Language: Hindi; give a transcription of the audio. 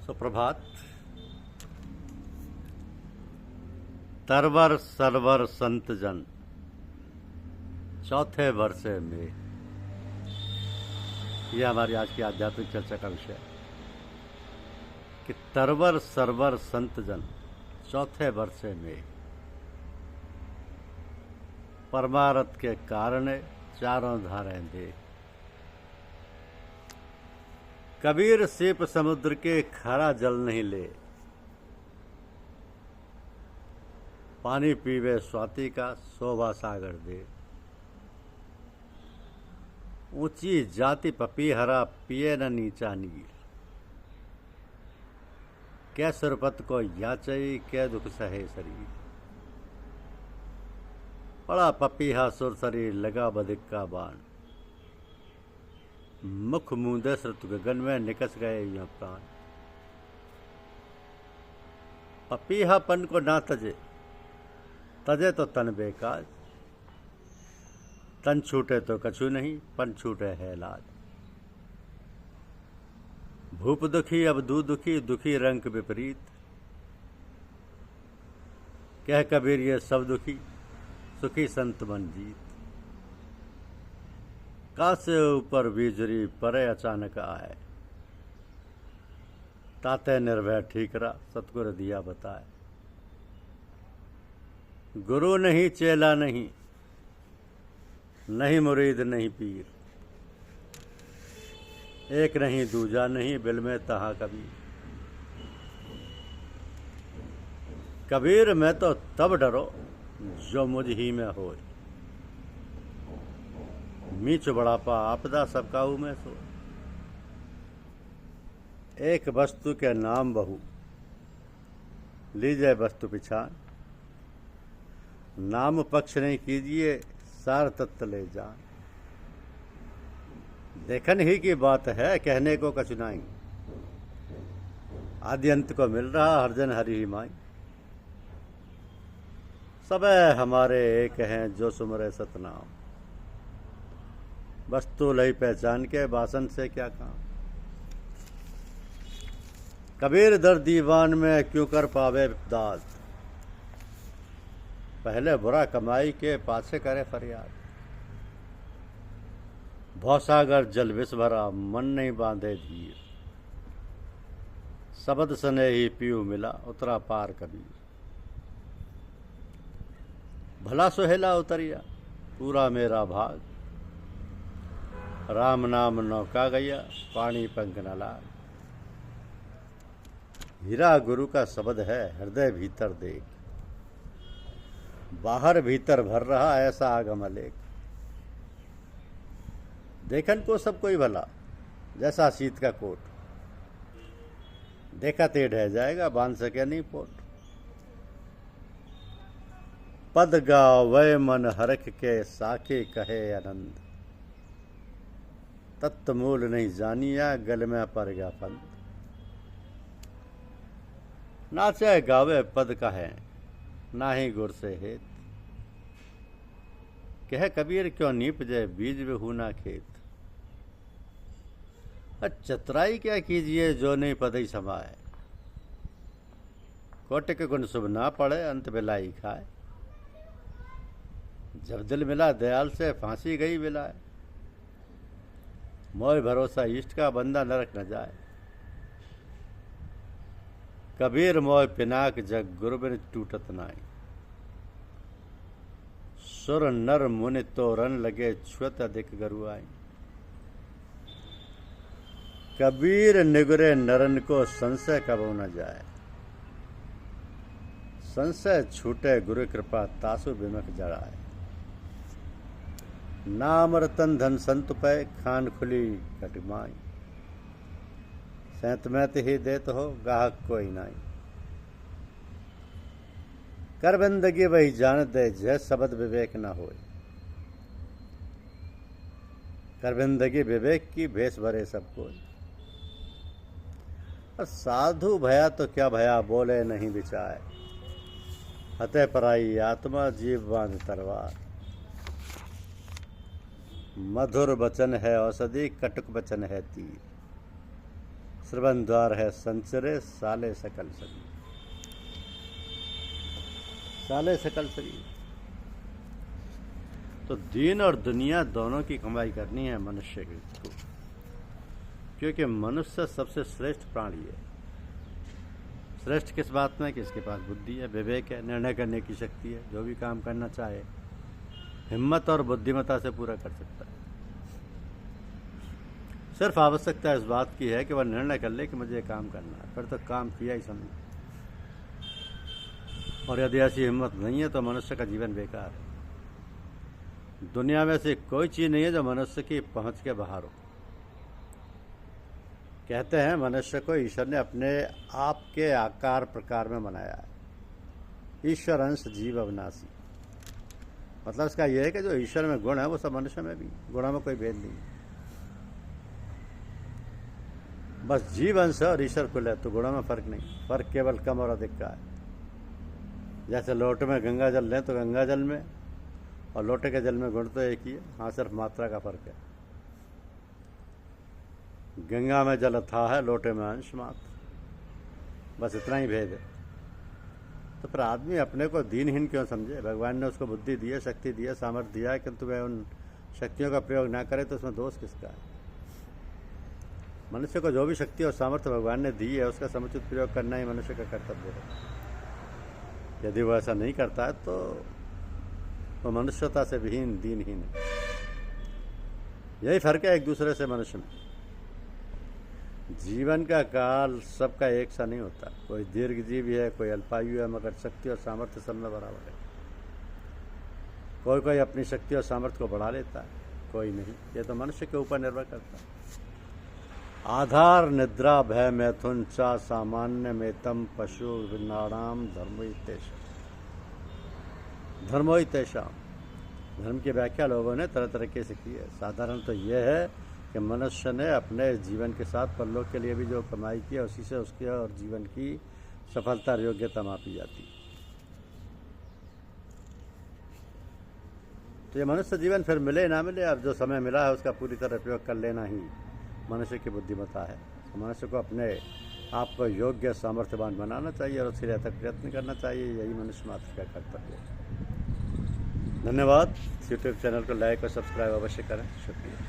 सुप्रभात। तरवर सरवर संत जन चौथे वर्षे में, यह हमारी आज की आध्यात्मिक चर्चा का विषय है कि तरवर सरवर संत जन चौथे वर्षे में परमारथ के कारण चारों धारें दे। कबीर सीप समुद्र के खारा जल नहीं ले, पानी पीवे स्वाति का शोभा सागर दे। ऊंची जाति पपीहरा पिए न नीचा नीर, कै सुरपत को याचई कै दुख सहे शरीर। पड़ा पपीहा सुरसरी लगा बधिक का बाण, मुख मूंदे श्रुत गगन में निकस गए यह प्राण। पपीहापन को ना तजे, तजे तो तन बेकाज। तन छूटे तो कछु नहीं, पन छूटे है लाज। भूप दुखी अब दू दुखी, दुखी रंग विपरीत। कह कबीर ये सब दुखी, सुखी संत मन जीत। कासे ऊपर बीजरी परे अचानक आए, ताते निर्भय ठीकरा सतगुरु दिया बताए। गुरु नहीं चेला नहीं, नहीं मुरीद नहीं पीर। एक नहीं दूजा नहीं, बिल में तहा कबीर। कबीर मैं तो तब डरो जो मुझ ही में होए, मीच बड़ापा आपदा सब काऊ में सो। एक वस्तु के नाम बहु, लीजिए वस्तु पिछान। नाम पक्ष नहीं कीजिए, सार तत्व ले जान। देखन ही की बात है, कहने को कछु नहीं। आदि अंत को मिल रहा हर जन हरि ही माई। सब हमारे एक हैं जो सुमरे सतनाम। वस्तु लई पहचान के वासन से क्या काम। कबीर दर दीवान में क्यों कर पावे दाद, पहले बुरा कमाई के पाछे करे फरियाद। भवसागर जल विष भरा, मन नहीं बांधे धीर। शब्द सने ही पीऊ मिला, उतरा पार कबीर। भला सुहेला उतरिया, पूरा मेरा भाग। राम नाम नौका गया, पानी पंख न लाग। हीरा गुरु का शब्द है, हृदय भीतर देख। बाहर भीतर भर रहा ऐसा आगम अलेख। देखन को सब कोई भला, जैसा शीत का कोट। देखा ते ढह जाएगा, बांध सके नहीं पोट। पद गावे मन हरख के, साके कहे आनंद। तत्व मूल नहीं जानिया, गल में पर गया फंद। नाचे गावे पद कहे, ना ही गुर से हेत। कह कबीर क्यों नीप जाए, बीज बेहू ना खेत। चतुराई क्या कीजिए, जो नहीं पद ही समाए। कोटिक गुण शुभ ना पड़े, अंत बिलाई खाए। जब दिल मिला दयाल से, फांसी गई बिलाए। मोह भरोसा इष्ट का, बंदा नरक न जाए। कबीर मोह पिनाक जग, गुरु बिन टूटत नाई। सुर नर मुनि तोरन लगे, छुअत अधिक गरु आई। कबीर निगुरे नरन को, संशय कबो न जाए। संशय छूटे गुरु कृपा, तासु बिमक जड़ाए। नाम रतन धन संत पै, खान खुली कटमाई। सैंत मैत ही देत हो, गाहक कोई नाई। कर बंदगी वही जान दे, जय शब्द विवेक न होए। कर बंदगी विवेक की, भेष भरे सब कोई। साधु भया तो क्या भया, बोले नहीं बिचाए। हते पराई आत्मा, जीव बांध तरवार। मधुर वचन है औषधि, कटुक वचन है तीर। श्रवण द्वार है संचरे, साले सकल शरीर, साले सकल शरीर। तो दीन और दुनिया दोनों की कमाई करनी है मनुष्य को, क्योंकि मनुष्य सबसे श्रेष्ठ प्राणी है। श्रेष्ठ किस बात में कि इसके पास बुद्धि है, विवेक है, निर्णय करने की शक्ति है, जो भी काम करना चाहे हिम्मत और बुद्धिमत्ता से पूरा कर सकता है। सिर्फ आवश्यकता इस बात की है कि वह निर्णय कर ले कि मुझे काम करना है, फिर तो काम किया ही समझ। और यदि ऐसी हिम्मत नहीं है तो मनुष्य का जीवन बेकार है। दुनिया में से कोई चीज़ नहीं है जो मनुष्य की पहुंच के बाहर हो। कहते हैं मनुष्य को ईश्वर ने अपने आप के आकार प्रकार में बनाया है। ईश्वर अंश जीव अविनाशी, मतलब इसका यह है कि जो ईश्वर में गुण है वो सब मनुष्य में भी, गुणों में कोई भेद नहीं। बस जीव अंश और ईश्वर कुल है, तो गुणों में फर्क नहीं, फर्क केवल कम और अधिक का है। जैसे लोटे में गंगा जल लें तो गंगा जल में और लोटे के जल में गुण तो एक ही है, हाँ सिर्फ मात्रा का फर्क है। गंगा में जल अथाह है, लोटे में अंश मात्र, बस इतना ही भेद है। तो फिर आदमी अपने को दीनहीन क्यों समझे? भगवान ने उसको बुद्धि दी है, शक्ति दी है, सामर्थ्य दिया है, किंतु वह उन शक्तियों का प्रयोग ना करे तो उसमें दोष किसका है? मनुष्य को जो भी शक्ति और सामर्थ्य भगवान ने दी है उसका समुचित प्रयोग करना ही मनुष्य का कर्तव्य है। यदि वो ऐसा नहीं करता है तो वो मनुष्यता से विहीन, दीनहीन है। यही फर्क है एक दूसरे से मनुष्य में। जीवन का काल सबका एक सा नहीं होता, कोई दीर्घजीवी है, कोई अल्पायु है, मगर शक्ति और सामर्थ्य सब में बराबर है। कोई कोई अपनी शक्ति और सामर्थ्य को बढ़ा लेता है, कोई नहीं। ये तो मनुष्य के ऊपर निर्भर करता है। आधार निद्रा भय मैथुन चा सामान्य मेतम पशु नाणाम धर्मोई तेषाम। धर्म की व्याख्या लोगों ने तरह तरह से की है। साधारण तो यह है कि मनुष्य ने अपने जीवन के साथ परलोक के लिए भी जो कमाई की है उसी से उसके और जीवन की सफलता और योग्यता मापी जाती है। तो ये मनुष्य जीवन फिर मिले ना मिले, अब जो समय मिला है उसका पूरी तरह प्रयोग कर लेना ही मनुष्य की बुद्धिमत्ता है। तो मनुष्य को अपने आप को योग्य सामर्थ्यवान बनाना चाहिए और उसके लिए तक प्रयत्न करना चाहिए। यही मनुष्य मात्र का कर्तव्य है। धन्यवाद। यूट्यूब चैनल को लाइक और सब्सक्राइब अवश्य करें। शुक्रिया।